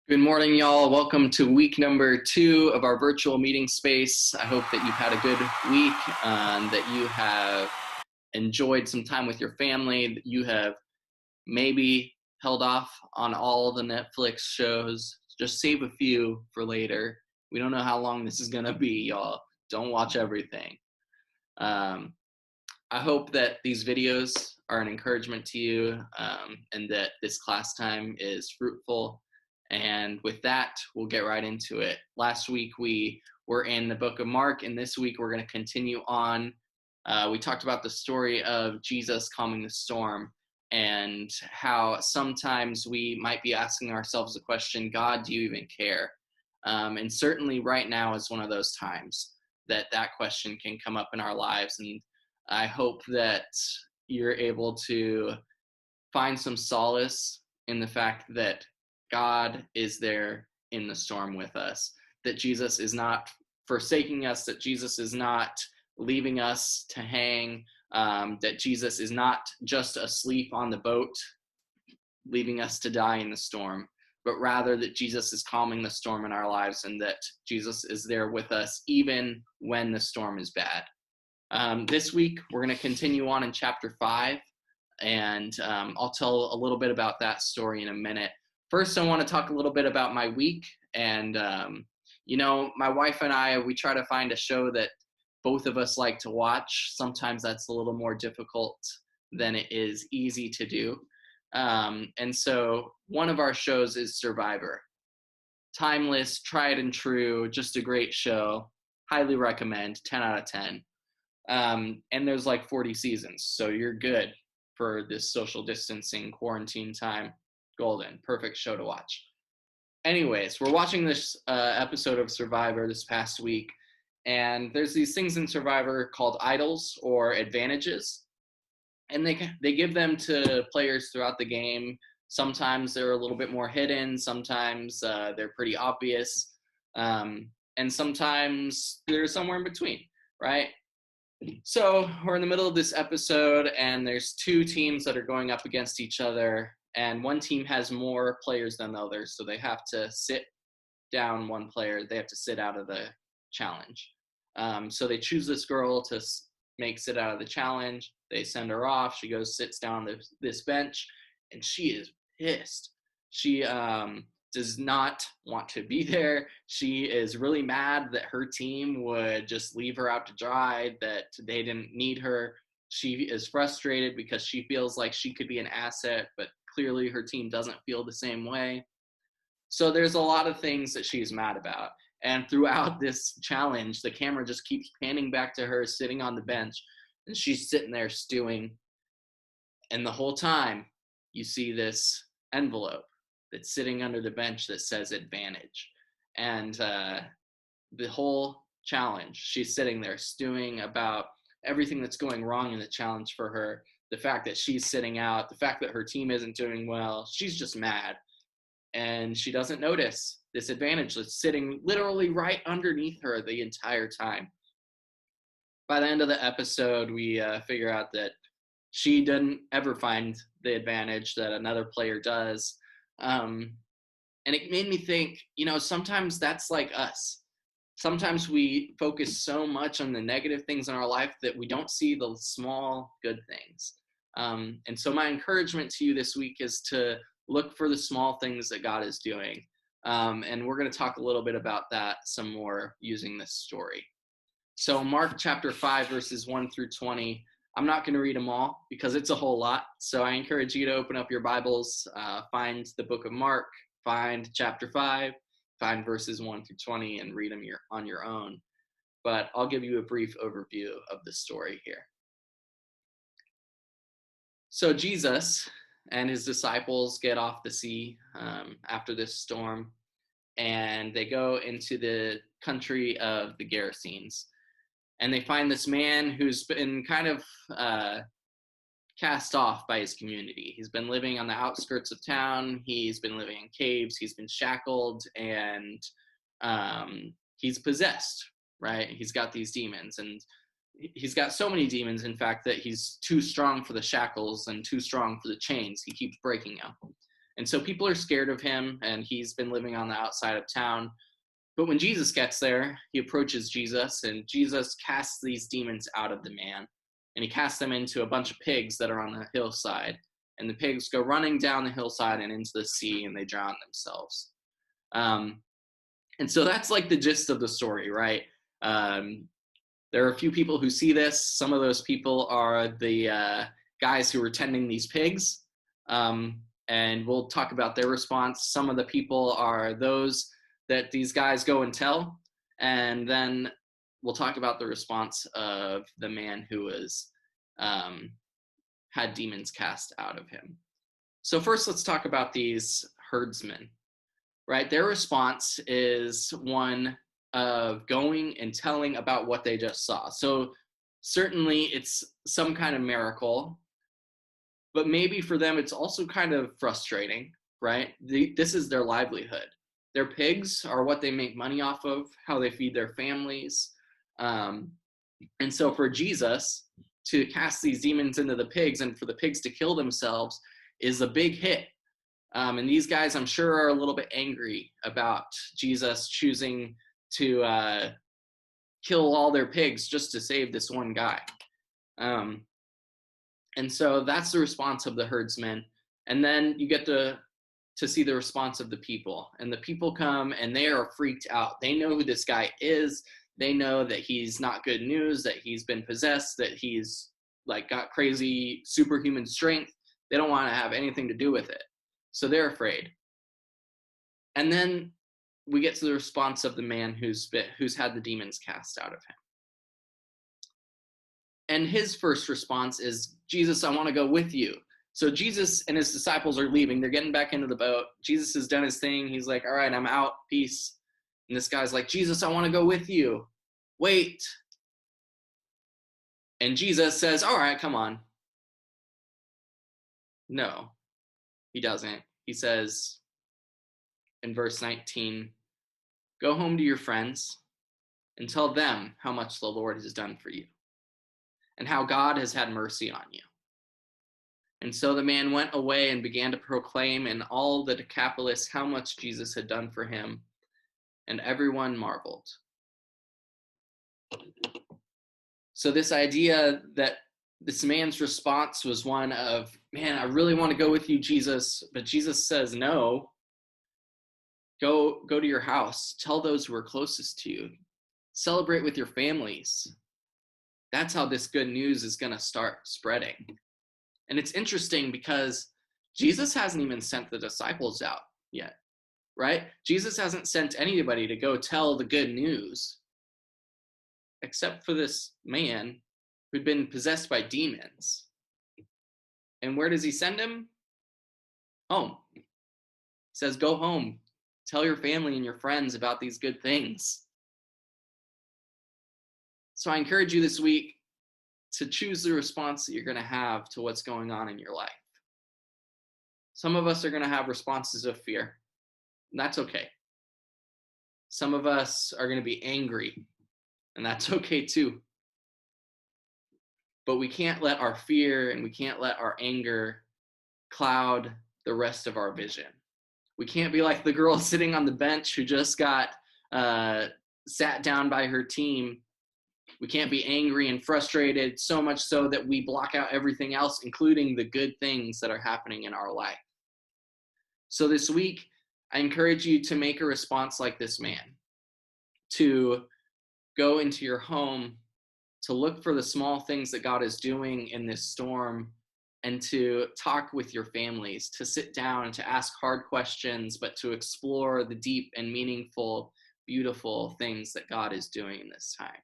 Good morning, y'all. Welcome to week number 2 of our virtual meeting space. I hope that you've had a good week, that you have enjoyed some time with your family, that you have maybe held off on all the Netflix shows. Just save a few for later. We don't know how long this is going to be, y'all. Don't watch everything. Um, I hope that these videos are an encouragement to you, and that this class time is fruitful. And with that, we'll get right into it. Last week we were in the book of Mark, and this week we're going to continue on. We talked about the story of Jesus calming the storm and how sometimes we might be asking ourselves the question, God, do you even care? And certainly right now is one of those times that that question can come up in our lives. And I hope that you're able to find some solace in the fact that God is there in the storm with us, that Jesus is not forsaking us, that Jesus is not leaving us to hang, that Jesus is not just asleep on the boat, leaving us to die in the storm, but rather that Jesus is calming the storm in our lives and that Jesus is there with us even when the storm is bad. This week, we're going to continue on in chapter 5, and I'll tell a little bit about that story in a minute. First, I want to talk a little bit about my week. And, my wife and I, we try to find a show that both of us like to watch. Sometimes that's a little more difficult than it is easy to do. And so one of our shows is Survivor. Timeless, tried and true, just a great show. Highly recommend, 10 out of 10. And there's like 40 seasons, so you're good for this social distancing quarantine time. Golden, perfect show to watch. Anyways, we're watching this episode of Survivor this past week, and there's these things in Survivor called idols or advantages, and they give them to players throughout the game. Sometimes they're a little bit more hidden, sometimes they're pretty obvious, and sometimes they're somewhere in between, right? So we're in the middle of this episode, and there's two teams that are going up against each other, and one team has more players than the other, so they have to sit down one player. They have to sit out of the challenge. So they choose this girl to make sit out of the challenge. They send her off. She goes, sits down on this bench, and she is pissed. She does not want to be there. She is really mad that her team would just leave her out to dry, that they didn't need her. She is frustrated because she feels like she could be an asset, but clearly her team doesn't feel the same way. So there's a lot of things that she's mad about. And throughout this challenge, the camera just keeps panning back to her sitting on the bench, and she's sitting there stewing. And the whole time, you see this envelope that's sitting under the bench that says advantage. And the whole challenge, she's sitting there stewing about everything that's going wrong in the challenge for her, the fact that she's sitting out, the fact that her team isn't doing well. She's just mad. And she doesn't notice this advantage that's sitting literally right underneath her the entire time. By the end of the episode, we figure out that she didn't ever find the advantage that another player does. And it made me think, sometimes that's like us. Sometimes we focus so much on the negative things in our life that we don't see the small good things. And so my encouragement to you this week is to look for the small things that God is doing. And we're going to talk a little bit about that some more using this story. So Mark chapter 5, verses 1 through 20. I'm not going to read them all because it's a whole lot. So I encourage you to open up your Bibles, find the book of Mark, find chapter 5, find verses 1 through 20, and read them on your own. But I'll give you a brief overview of the story here. So Jesus and his disciples get off the sea after this storm, and they go into the country of the Gerasenes. And they find this man who's been kind of cast off by his community. He's been living on the outskirts of town. He's been living in caves. He's been shackled, and he's possessed, right? He's got these demons, and he's got so many demons, in fact, that he's too strong for the shackles and too strong for the chains. He keeps breaking them. And so people are scared of him, and he's been living on the outside of town. But when Jesus gets there, he approaches Jesus, and Jesus casts these demons out of the man. And he casts them into a bunch of pigs that are on the hillside. And the pigs go running down the hillside and into the sea, and they drown themselves. And so that's like the gist of the story, right? There are a few people who see this. Some of those people are the guys who were tending these pigs. And we'll talk about their response. Some of the people are those that these guys go and tell. And then we'll talk about the response of the man who was had demons cast out of him. So first, let's talk about these herdsmen, right? Their response is one of going and telling about what they just saw. So certainly it's some kind of miracle, but maybe for them it's also kind of frustrating, right? This is their livelihood. Their pigs are what they make money off of, how they feed their families. And so for Jesus to cast these demons into the pigs and for the pigs to kill themselves is a big hit. And these guys, I'm sure, are a little bit angry about Jesus choosing to kill all their pigs just to save this one guy. And so that's the response of the herdsmen. And then you get to see the response of the people. And the people come and they are freaked out. They know who this guy is. They know that he's not good news, that he's been possessed, that he's like got crazy superhuman strength. They don't want to have anything to do with it. So they're afraid. And then we get to the response of the man who's had the demons cast out of him. And his first response is, Jesus, I want to go with you. So Jesus and his disciples are leaving. They're getting back into the boat. Jesus has done his thing. He's like, all right, I'm out. Peace. And this guy's like, Jesus, I want to go with you. Wait. And Jesus says, all right, come on. No, he doesn't. He says in verse 19, go home to your friends and tell them how much the Lord has done for you and how God has had mercy on you. And so the man went away and began to proclaim in all the Decapolis how much Jesus had done for him, and everyone marveled. So this idea that this man's response was one of, man, I really want to go with you, Jesus, but Jesus says, no, go to your house, tell those who are closest to you, celebrate with your families. That's how this good news is going to start spreading. And it's interesting because Jesus hasn't even sent the disciples out yet, right? Jesus hasn't sent anybody to go tell the good news except for this man who'd been possessed by demons. And where does he send him? Home. He says, go home, tell your family and your friends about these good things. So I encourage you this week to choose the response that you're going to have to what's going on in your life. Some of us are going to have responses of fear, and that's okay. Some of us are going to be angry, and that's okay too. But we can't let our fear and we can't let our anger cloud the rest of our vision. We can't be like the girl sitting on the bench who just got sat down by her team. We can't be angry and frustrated so much so that we block out everything else, including the good things that are happening in our life. So this week, I encourage you to make a response like this man, to go into your home, to look for the small things that God is doing in this storm, and to talk with your families, to sit down and to ask hard questions, but to explore the deep and meaningful, beautiful things that God is doing in this time.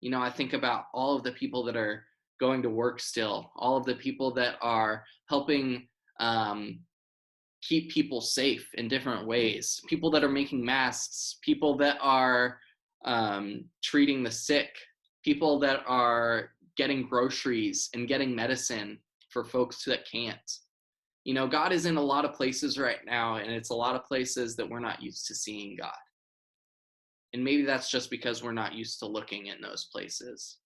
You know, I think about all of the people that are going to work still, all of the people that are helping keep people safe in different ways, people that are making masks, people that are treating the sick, people that are getting groceries and getting medicine for folks that can't. You know, God is in a lot of places right now, and it's a lot of places that we're not used to seeing God. And maybe that's just because we're not used to looking in those places.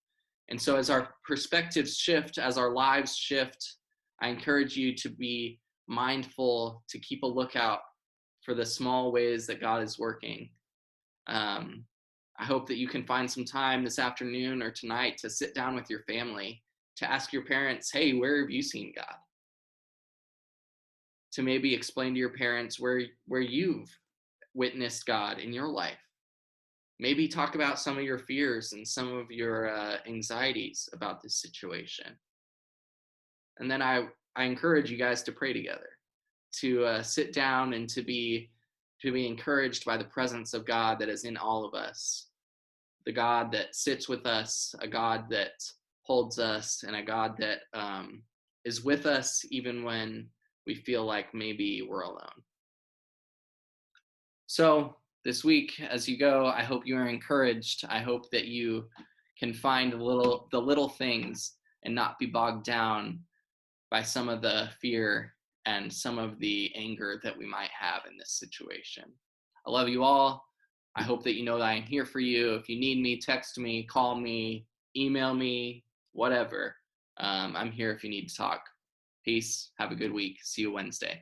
And so as our perspectives shift, as our lives shift, I encourage you to be mindful to keep a lookout for the small ways that God is working. I hope that you can find some time this afternoon or tonight to sit down with your family, to ask your parents, hey, where have you seen God? To maybe explain to your parents where you've witnessed God in your life. Maybe talk about some of your fears and some of your anxieties about this situation. And then I encourage you guys to pray together, to sit down and to be encouraged by the presence of God that is in all of us, the God that sits with us, a God that holds us, and a God that is with us even when we feel like maybe we're alone. So this week, as you go, I hope you are encouraged. I hope that you can find the little things and not be bogged down by some of the fear and some of the anger that we might have in this situation. I love you all. I hope that you know that I am here for you. If you need me, text me, call me, email me, whatever. I'm here if you need to talk. Peace. Have a good week. See you Wednesday.